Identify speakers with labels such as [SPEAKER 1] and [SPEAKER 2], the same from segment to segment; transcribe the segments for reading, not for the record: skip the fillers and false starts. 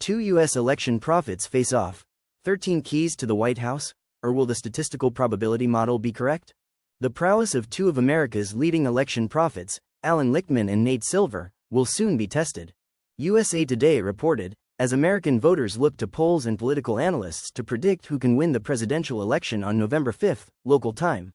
[SPEAKER 1] two U.S. election prophets face off. 13 keys to the White House? Or will the statistical probability model be correct? The prowess of two of America's leading election prophets, Alan Lichtman and Nate Silver, will soon be tested. USA Today reported, as American voters look to polls and political analysts to predict who can win the presidential election on November 5, local time.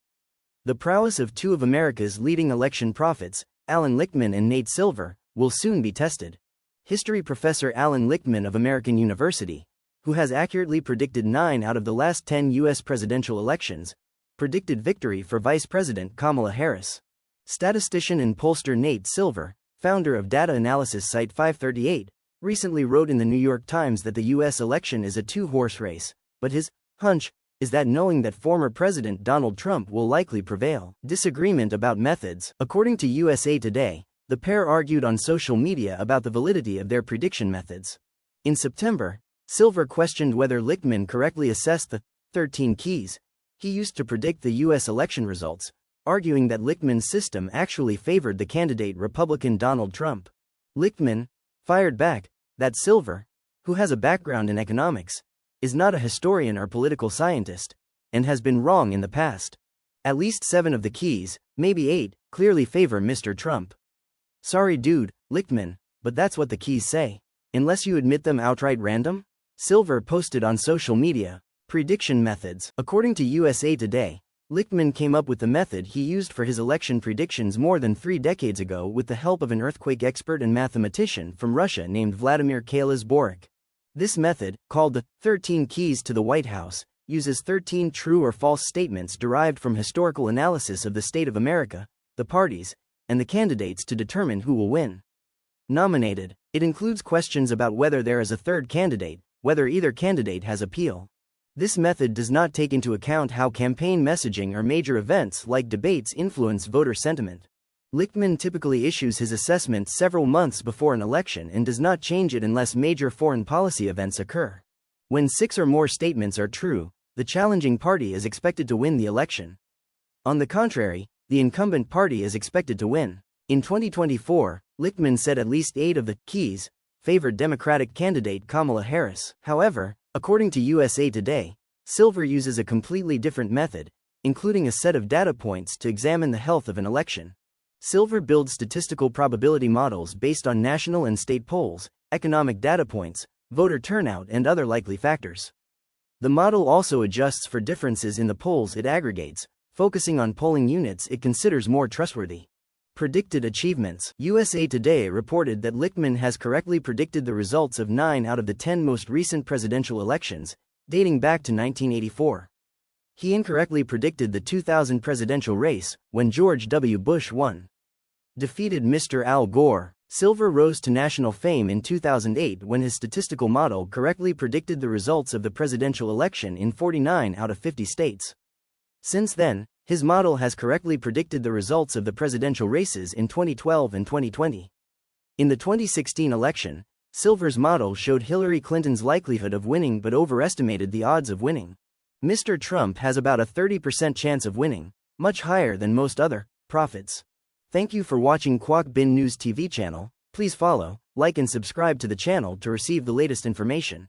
[SPEAKER 1] The prowess of two of America's leading election prophets, Alan Lichtman and Nate Silver, will soon be tested. History professor Alan Lichtman of American University, who has accurately predicted 9 out of the last 10 U.S. presidential elections, predicted victory for Vice President Kamala Harris. Statistician and pollster Nate Silver, founder of data analysis site 538, recently wrote in the New York Times that the U.S. election is a two-horse race, but his hunch is that knowing that former President Donald Trump will likely prevail. Disagreement about methods. According to USA Today, the pair argued on social media about the validity of their prediction methods. In September, Silver questioned whether Lichtman correctly assessed the 13 keys he used to predict the U.S. election results, arguing that Lichtman's system actually favored the candidate Republican Donald Trump. Lichtman fired back that Silver, who has a background in economics, is not a historian or political scientist, and has been wrong in the past. At least 7 of the keys, maybe 8, clearly favor Mr. Trump. Sorry dude, Lichtman, but that's what the keys say. Unless you admit them outright random? Silver posted on social media. Prediction methods. According to USA Today, Lichtman came up with the method he used for his election predictions more than 3 decades ago with the help of an earthquake expert and mathematician from Russia named Vladimir Kales-Borik. This method, called the 13 keys to the White House, uses 13 true or false statements derived from historical analysis of the state of America, the parties, and the candidates to determine who will win. Nominated. It includes questions about whether there is a third candidate, whether either candidate has appeal. This method does not take into account how campaign messaging or major events like debates influence voter sentiment. Lichtman typically issues his assessment several months before an election and does not change it unless major foreign policy events occur. When 6 or more statements are true, the challenging party is expected to win the election. On the contrary, the incumbent party is expected to win. In 2024, Lichtman said at least 8 of the keys favored Democratic candidate Kamala Harris. However, according to USA Today, Silver uses a completely different method, including a set of data points to examine the health of an election. Silver builds statistical probability models based on national and state polls, economic data points, voter turnout, and other likely factors. The model also adjusts for differences in the polls it aggregates, focusing on polling units it considers more trustworthy. Predicted achievements. USA Today reported that Lichtman has correctly predicted the results of 9 out of the 10 most recent presidential elections, dating back to 1984. He incorrectly predicted the 2000 presidential race, when George W. Bush won. Defeated Mr. Al Gore. Silver rose to national fame in 2008 when his statistical model correctly predicted the results of the presidential election in 49 out of 50 states. Since then, his model has correctly predicted the results of the presidential races in 2012 and 2020. In the 2016 election, Silver's model showed Hillary Clinton's likelihood of winning but overestimated the odds of winning. Mr. Trump has about a 30% chance of winning, much higher than most other prophets. Thank you for watching Kwok Bin News TV channel. Please follow, like and subscribe to the channel to receive the latest information.